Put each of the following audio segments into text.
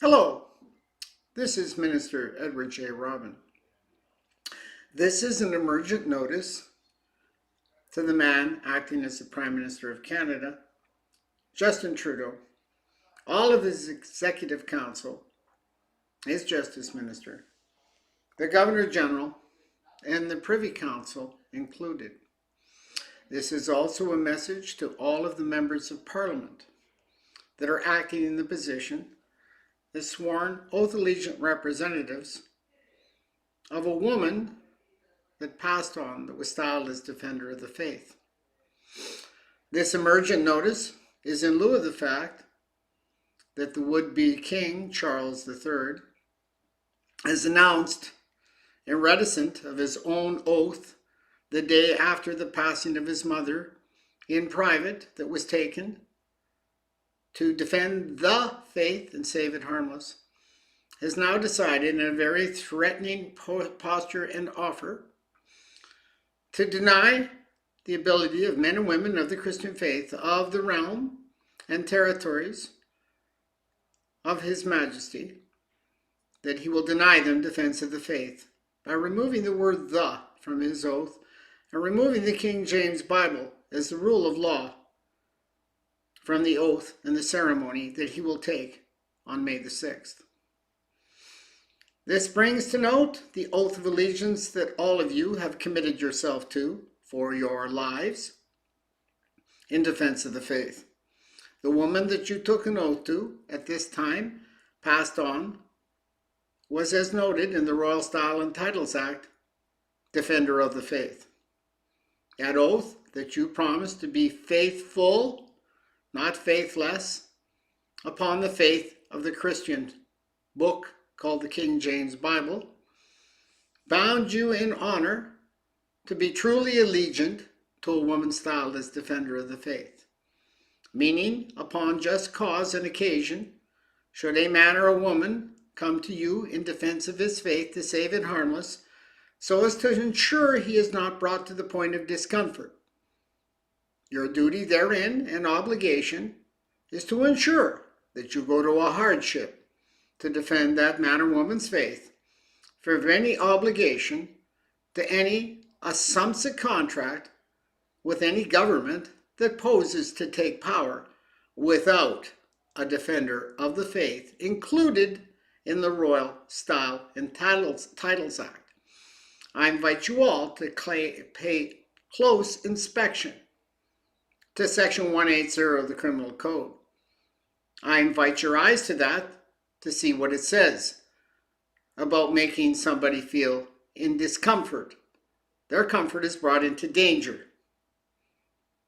Hello, this is Minister Edward J. Robin. This is an emergent notice to the man acting as the Prime Minister of Canada, Justin Trudeau, all of his Executive Council, his Justice Minister, the Governor General, and the Privy Council included. This is also a message to all of the members of Parliament that are acting in the position as sworn oath allegiant representatives of a woman that passed on that was styled as Defender of the Faith. This emergent notice is in lieu of the fact that the would-be King Charles III has announced and reticent of his own oath the day after the passing of his mother in private that was taken to defend the faith and save it harmless, has now decided in a very threatening posture and offer to deny the ability of men and women of the Christian faith of the realm and territories of His Majesty, that he will deny them defense of the faith by removing the word "the" from his oath and removing the King James Bible as the rule of law from the oath and the ceremony that he will take on May the 6th. This brings to note the oath of allegiance that all of you have committed yourself to for your lives in defense of the faith. The woman that you took an oath to at this time, passed on, was, as noted in the Royal Style and Titles Act, Defender of the Faith. That oath that you promised to be faithful, not faithless, upon the faith of the Christian book called the King James Bible, bound you in honor to be truly allegiant to a woman styled as Defender of the Faith, meaning upon just cause and occasion, should a man or a woman come to you in defense of his faith to save it harmless, so as to ensure he is not brought to the point of discomfort. Your duty therein and obligation is to ensure that you go to a hardship to defend that man or woman's faith for any obligation to any assumptive contract with any government that poses to take power without a defender of the faith included in the Royal Style and Titles Act. I invite you all to pay close inspection to Section 180 of the Criminal Code. I invite your eyes to that to see what it says about making somebody feel in discomfort. Their comfort is brought into danger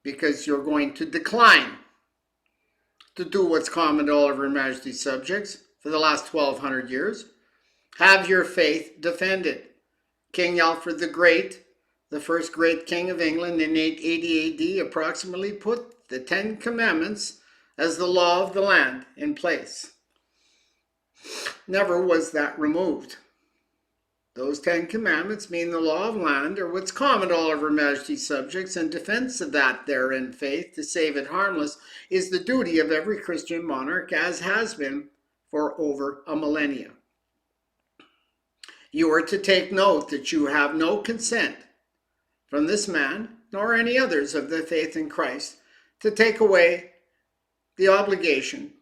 because you're going to decline to do what's common to all of Her Majesty's subjects for the last 1,200 years. Have your faith defended. King Alfred the Great, the first great king of England in 880 AD, approximately put the 10 Commandments as the law of the land in place. Never was that removed. Those 10 Commandments, being the law of land, are what's common to all of Her Majesty's subjects, and defense of that therein faith, to save it harmless, is the duty of every Christian monarch, as has been for over a millennia. You are to take note that you have no consent from this man, nor any others of the faith in Christ, to take away the obligation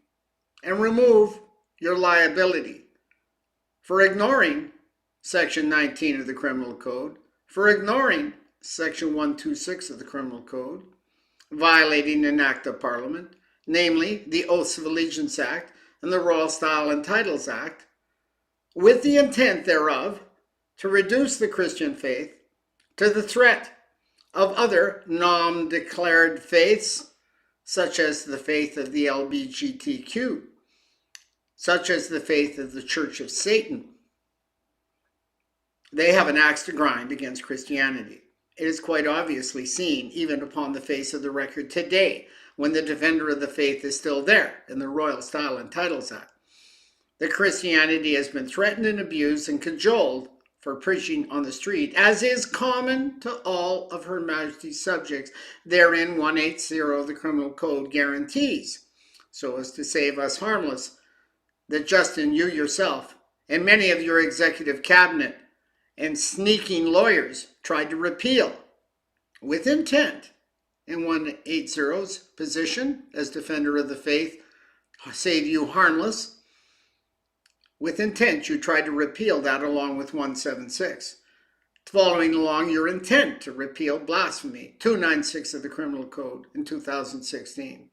and remove your liability for ignoring Section 19 of the Criminal Code, for ignoring Section 126 of the Criminal Code, violating an Act of Parliament, namely the Oaths of Allegiance Act and the Royal Style and Titles Act, with the intent thereof to reduce the Christian faith to the threat of other non-declared faiths, such as the faith of the LGBTQ, such as the faith of the Church of Satan. They have an axe to grind against Christianity. It is quite obviously seen even upon the face of the record today, when the defender of the faith is still there in the Royal Style and Titles Act. That Christianity has been threatened and abused and cajoled for preaching on the street, as is common to all of Her Majesty's subjects. Therein 180 of the Criminal Code guarantees, so as to save us harmless, that Justin, you yourself, and many of your executive cabinet and sneaking lawyers tried to repeal with intent in 180's position as defender of the faith, save you harmless. With intent, you tried to repeal that along with 176. Following along your intent to repeal blasphemy, 296 of the Criminal Code in 2016.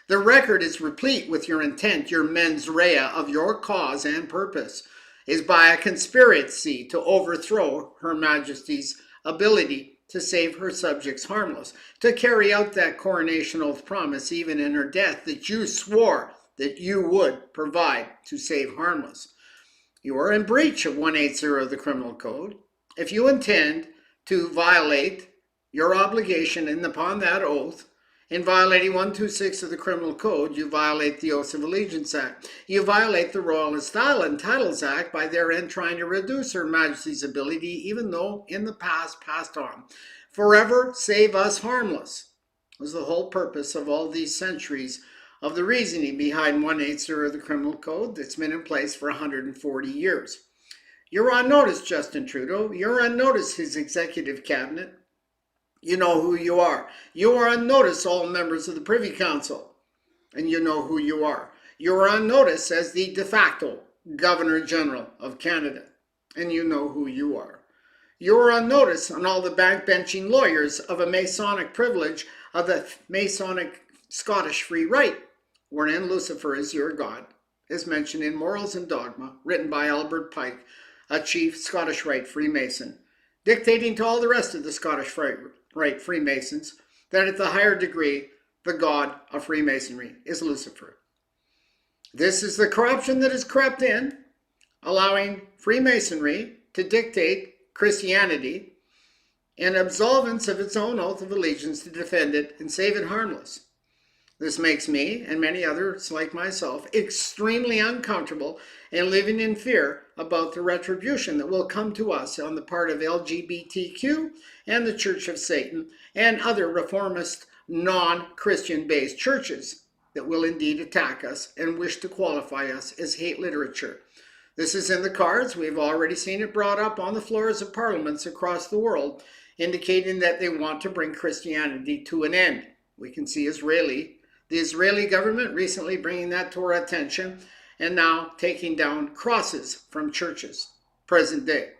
The record is replete with your intent, your mens rea of your cause and purpose is by a conspiracy to overthrow Her Majesty's ability to save her subjects harmless, to carry out that coronation oath promise even in her death that you swore that you would provide to save harmless. You are in breach of 180 of the Criminal Code. If you intend to violate your obligation and upon that oath, in violating 126 of the Criminal Code, you violate the Oath of Allegiance Act. You violate the Royal Style and Titles Act by therein trying to reduce Her Majesty's ability, even though in the past passed on. Forever save us harmless was the whole purpose of all these centuries of the reasoning behind 180 of the Criminal Code that's been in place for 140 years. You're on notice, Justin Trudeau. You're on notice, his executive cabinet. You know who you are. You are on notice, all members of the Privy Council, and you know who you are. You are on notice as the de facto Governor General of Canada, and you know who you are. You are on notice on all the backbenching lawyers of a Masonic privilege of the Masonic Scottish Free Rite, wherein Lucifer is your God, as mentioned in Morals and Dogma, written by Albert Pike, a chief Scottish Rite Freemason, dictating to all the rest of the Scottish Rite Freemasons that at the higher degree, the god of Freemasonry is Lucifer. This is the corruption that has crept in, allowing Freemasonry to dictate Christianity in absolvance of its own oath of allegiance to defend it and save it harmless. This makes me, and many others like myself, extremely uncomfortable and living in fear about the retribution that will come to us on the part of LGBTQ and the Church of Satan and other reformist, non-Christian based churches that will indeed attack us and wish to qualify us as hate literature. This is in the cards. We've already seen it brought up on the floors of parliaments across the world, indicating that they want to bring Christianity to an end. We can see the Israeli government recently bringing that to our attention and now taking down crosses from churches, present day.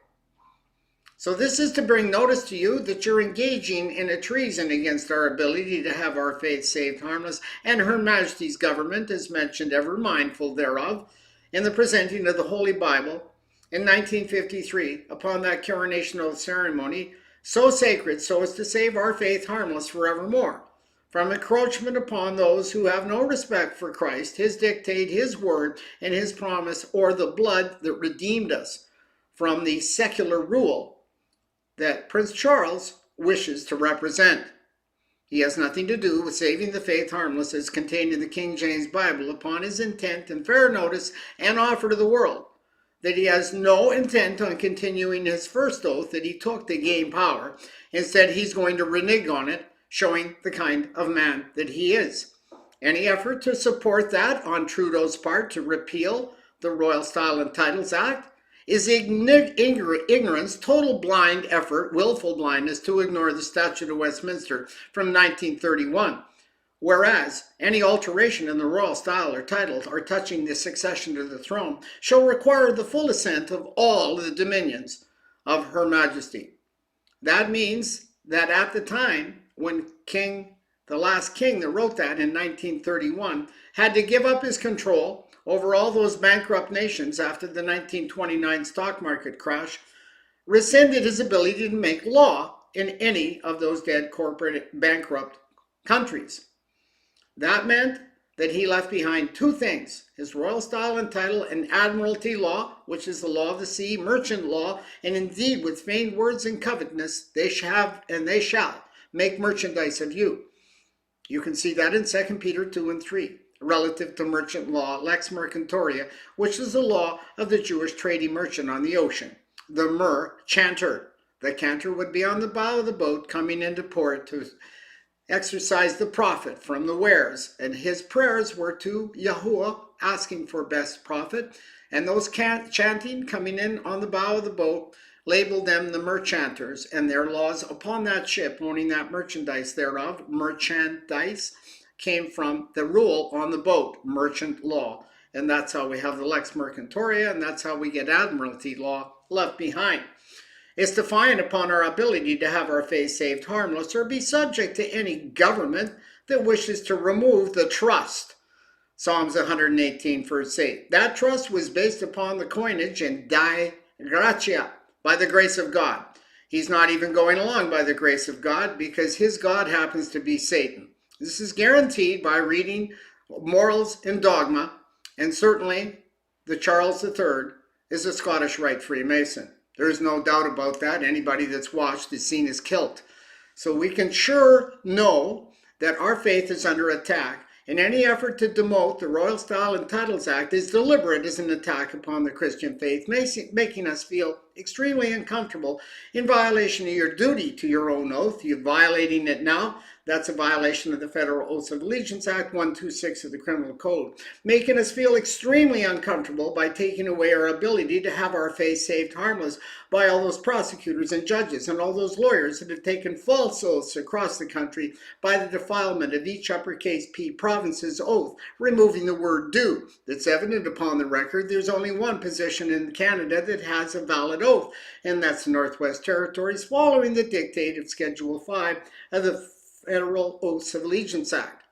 So this is to bring notice to you that you're engaging in a treason against our ability to have our faith saved harmless, and Her Majesty's government is mentioned ever mindful thereof in the presenting of the Holy Bible in 1953 upon that coronation oath ceremony, so sacred so as to save our faith harmless forevermore from encroachment upon those who have no respect for Christ, his dictate, his word, and his promise, or the blood that redeemed us from the secular rule that Prince Charles wishes to represent. He has nothing to do with saving the faith harmless as contained in the King James Bible upon his intent and fair notice and offer to the world that he has no intent on continuing his first oath that he took to gain power. Instead, he's going to renege on it, showing the kind of man that he is. Any effort to support that on Trudeau's part to repeal the Royal Style and Titles Act is ignorance, total blind effort, willful blindness to ignore the Statute of Westminster from 1931. Whereas any alteration in the royal style or title or touching the succession to the throne shall require the full assent of all the dominions of Her Majesty. That means that at the time when the last king that wrote that in 1931 had to give up his control over all those bankrupt nations after the 1929 stock market crash, rescinded his ability to make law in any of those dead corporate bankrupt countries. That meant that he left behind two things: his royal style and title and admiralty law, which is the law of the sea, merchant law, and indeed with feigned words and covetousness they shall make merchandise of you. You can see that in 2 Peter 2 and 3, relative to merchant law, lex mercantoria, which is the law of the Jewish trading merchant on the ocean. The chanter. The cantor would be on the bow of the boat coming into port to exercised the profit from the wares, and his prayers were to Yahuwah, asking for best profit, and those chanting coming in on the bow of the boat labeled them the merchanters, and their laws upon that ship owning that merchandise thereof, merchandise, came from the rule on the boat, merchant law. And that's how we have the lex mercantoria, and that's how we get admiralty law left behind. It's defiant upon our ability to have our faith saved harmless or be subject to any government that wishes to remove the trust. Psalms 118, verse 8. That trust was based upon the coinage and die gratia, by the grace of God. He's not even going along by the grace of God because his God happens to be Satan. This is guaranteed by reading Morals and Dogma, and certainly the Charles III is a Scottish Rite Freemason. There's no doubt about that. Anybody that's watched has seen his kilt. So we can sure know that our faith is under attack, and any effort to demote the Royal Style and Titles Act is deliberate as an attack upon the Christian faith, making us feel extremely uncomfortable in violation of your duty to your own oath. You're violating it now. That's a violation of the Federal Oaths of Allegiance Act 126 of the Criminal Code, making us feel extremely uncomfortable by taking away our ability to have our faith saved harmless by all those prosecutors and judges and all those lawyers that have taken false oaths across the country by the defilement of each uppercase P province's oath, removing the word do. That's evident upon the record. There's only one position in Canada that has a valid oath, and that's the Northwest Territories, following the dictate of Schedule 5 of the Federal Oaths of Allegiance Act.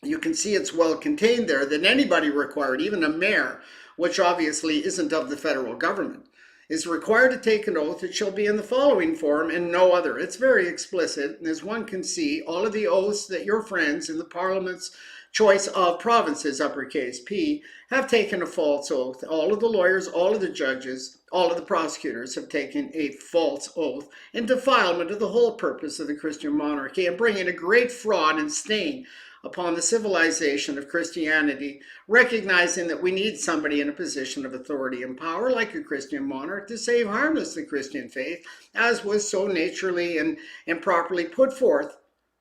You can see it's well contained there that anybody required, even a mayor, which obviously isn't of the federal government, is required to take an oath. It shall be in the following form and no other. It's very explicit, and as one can see, all of the oaths that your friends in the Parliament's choice of provinces, uppercase P, have taken a false oath. All of the lawyers, all of the judges, all of the prosecutors have taken a false oath in defilement of the whole purpose of the Christian monarchy and bringing a great fraud and stain upon the civilization of Christianity, recognizing that we need somebody in a position of authority and power, like a Christian monarch, to save harmless the Christian faith, as was so naturally and properly put forth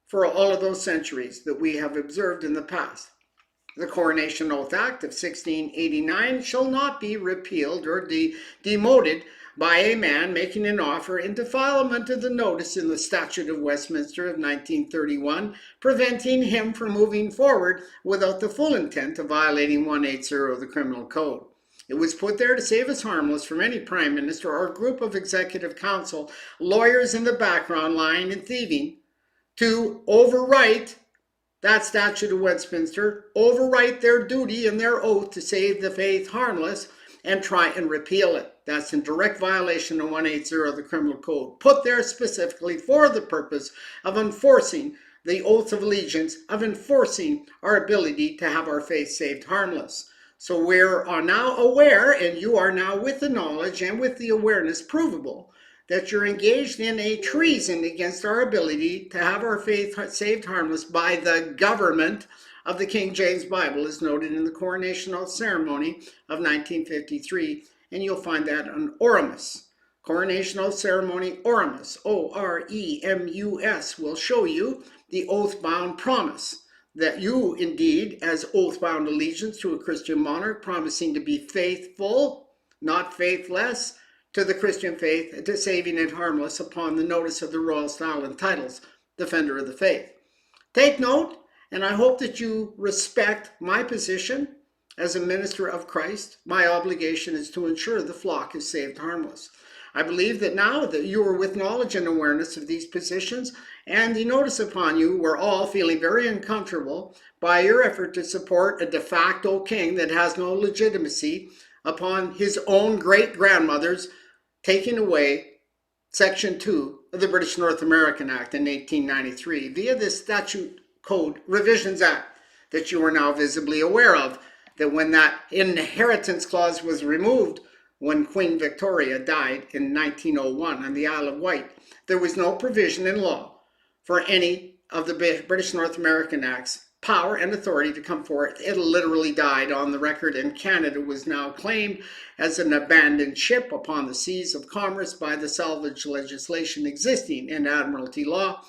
for all of those centuries that we have observed in the past. The Coronation Oath Act of 1689 shall not be repealed or demoted by a man making an offer in defilement of the notice in the Statute of Westminster of 1931, preventing him from moving forward without the full intent of violating 180 of the Criminal Code. It was put there to save us harmless from any prime minister or group of executive council, lawyers in the background lying and thieving, to overwrite that Statute of Westminster, overwrite their duty and their oath to save the faith harmless, and try and repeal it. That's in direct violation of 180 of the Criminal Code, put there specifically for the purpose of enforcing the oath of allegiance, of enforcing our ability to have our faith saved harmless. So we are now aware, and you are now with the knowledge and with the awareness provable, that you're engaged in a treason against our ability to have our faith saved harmless by the government of the King James Bible, as noted in the Coronation Oath Ceremony of 1953, and you'll find that on Oremus. Coronation Oath Ceremony Oremus, O-R-E-M-U-S, will show you the oath-bound promise that you indeed, as oath-bound allegiance to a Christian monarch, promising to be faithful, not faithless, to the Christian faith, to saving it harmless upon the notice of the Royal Style and Titles, Defender of the Faith. Take note, and I hope that you respect my position as a minister of Christ. My obligation is to ensure the flock is saved harmless. I believe that now that you are with knowledge and awareness of these positions, and the notice upon you, we're all feeling very uncomfortable by your effort to support a de facto king that has no legitimacy upon his own great-grandmother's taking away Section 2 of the British North American Act in 1893 via the Statute Code Revisions Act that you are now visibly aware of, that when that inheritance clause was removed when Queen Victoria died in 1901 on the Isle of Wight, there was no provision in law for any of the British North American Act's power and authority to come forth. It literally died on the record, and Canada was now claimed as an abandoned ship upon the seas of commerce by the salvage legislation existing in Admiralty law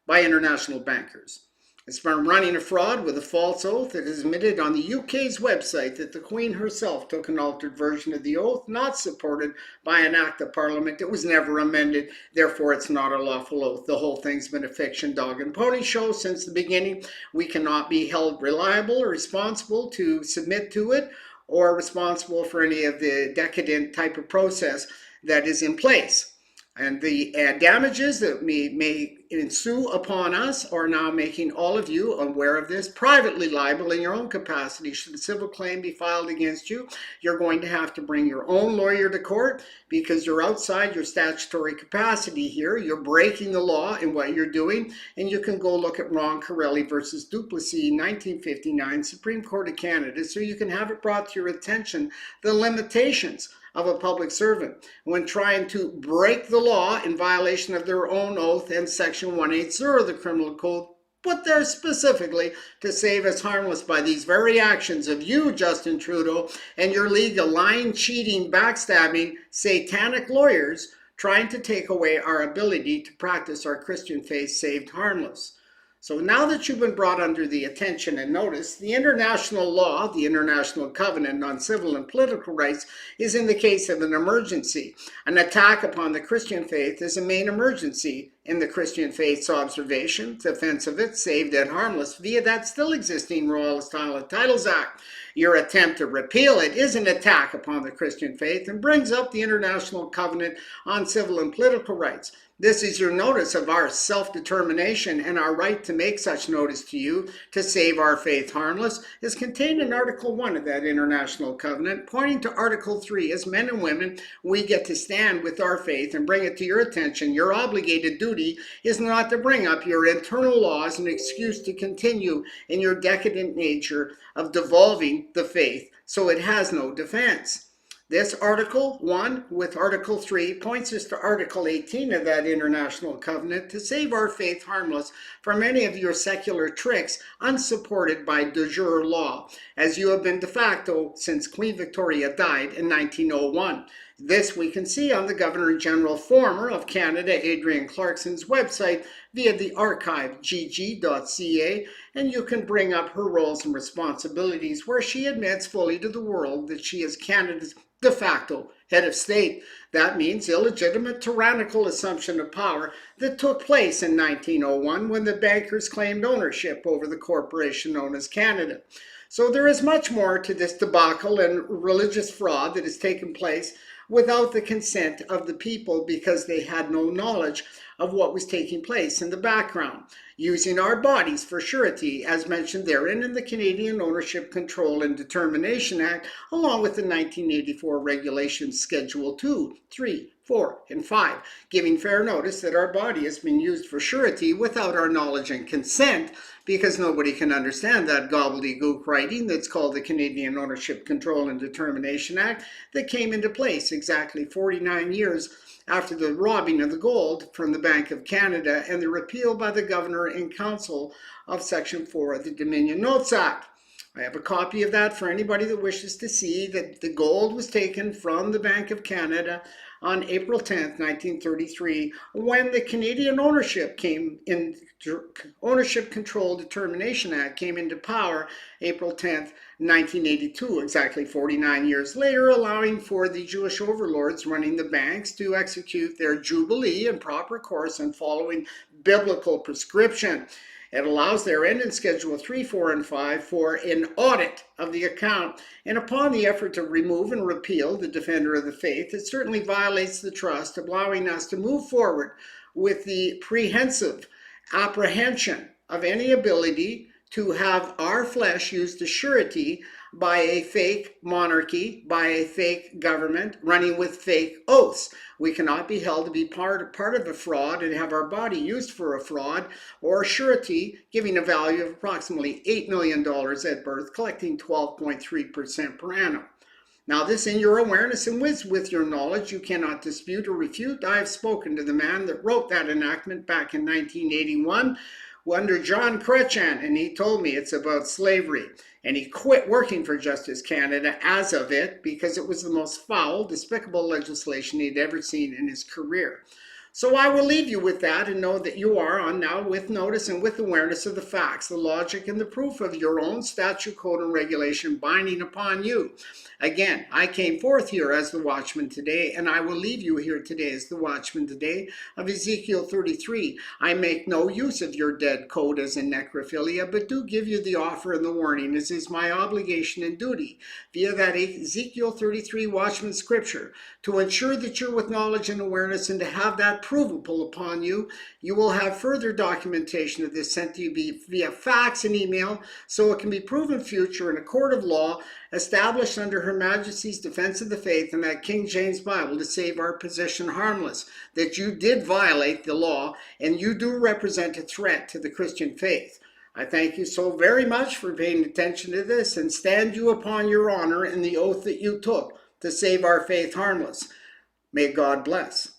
by international bankers. It's been running a fraud with a false oath. It is admitted on the UK's website that the Queen herself took an altered version of the oath, not supported by an act of Parliament. It was never amended, therefore it's not a lawful oath. The whole thing's been a fiction, dog and pony show since the beginning. We cannot be held reliable or responsible to submit to it, or responsible for any of the decadent type of process that is in place. And the damages that may ensue upon us are now making all of you aware of this. Privately liable in your own capacity. Should a civil claim be filed against you, you're going to have to bring your own lawyer to court because you're outside your statutory capacity here. You're breaking the law in what you're doing, and you can go look at Ron Corelli versus Duplessis, 1959, Supreme Court of Canada, so you can have it brought to your attention the limitations of a public servant when trying to break the law in violation of their own oath and Section 180 of the Criminal Code, put there specifically to save us harmless by these very actions of you, Justin Trudeau, and your league of lying, cheating, backstabbing, satanic lawyers trying to take away our ability to practice our Christian faith saved harmless. So now that you've been brought under the attention and notice, the international law, the International Covenant on Civil and Political Rights, is in the case of an emergency. An attack upon the Christian faith is a main emergency in the Christian faith's observation, defense of it, saved and harmless, via that still existing Royal Titles Act. Your attempt to repeal it is an attack upon the Christian faith and brings up the International Covenant on Civil and Political Rights. This is your notice of our self-determination and our right to make such notice to you to save our faith harmless is contained in Article 1 of that International Covenant, pointing to Article 3. As men and women, we get to stand with our faith and bring it to your attention. Your obligated duty is not to bring up your internal law as an excuse to continue in your decadent nature of devolving the faith, so it has no defense. This Article 1 with Article 3 points us to Article 18 of that International Covenant to save our faith harmless from any of your secular tricks unsupported by de jure law, as you have been de facto since Queen Victoria died in 1901. This we can see on the Governor-General former of Canada, Adrienne Clarkson's website via the archive gg.ca, and you can bring up her roles and responsibilities where she admits fully to the world that she is Canada's de facto head of state. That means illegitimate tyrannical assumption of power that took place in 1901 when the bankers claimed ownership over the corporation known as Canada. So there is much more to this debacle and religious fraud that has taken place without the consent of the people because they had no knowledge of what was taking place in the background, using our bodies for surety, as mentioned therein in the Canadian Ownership, Control and Determination Act, along with the 1984 Regulations Schedule 2, 3, 4, and 5, giving fair notice that our body has been used for surety without our knowledge and consent, because nobody can understand that gobbledygook writing that's called the Canadian Ownership, Control and Determination Act that came into place exactly 49 years after the robbing of the gold from the Bank of Canada and the repeal by the Governor and Council of Section 4 of the Dominion Notes Act. I have a copy of that for anybody that wishes to see that the gold was taken from the Bank of Canada on April 10th, 1933, when the Canadian Ownership Control Determination Act came into power April 10th, 1982, exactly 49 years later, allowing for the Jewish overlords running the banks to execute their jubilee in proper course and following biblical prescription. It allows therein in Schedule 3, 4, and 5 for an audit of the account, and upon the effort to remove and repeal the defender of the faith, it certainly violates the trust, allowing us to move forward with the prehensive apprehension of any ability to have our flesh used as surety by a fake monarchy, by a fake government, running with fake oaths. We cannot be held to be part of a fraud and have our body used for a fraud or surety, giving a value of approximately $8 million at birth, collecting 12.3% per annum. Now this in your awareness and with your knowledge, you cannot dispute or refute. I have spoken to the man that wrote that enactment back in 1981 under John Cretchan, and he told me it's about slavery. And he quit working for Justice Canada as of it because it was the most foul, despicable legislation he'd ever seen in his career. So I will leave you with that, and know that you are on now with notice and with awareness of the facts, the logic, and the proof of your own statute, code, and regulation binding upon you. Again, I came forth here as the watchman today, and I will leave you here today as the watchman today of Ezekiel 33. I make no use of your dead code as in necrophilia, but do give you the offer and the warning, as is my obligation and duty, via that Ezekiel 33 watchman scripture, to ensure that you're with knowledge and awareness, and to have that provable upon you. You will have further documentation of this sent to you via fax and email, so it can be proven future in a court of law established under Her Majesty's Defense of the Faith and that King James Bible to save our position harmless, that you did violate the law and you do represent a threat to the Christian faith. I thank you so very much for paying attention to this, and stand you upon your honor and the oath that you took to save our faith harmless. May God bless.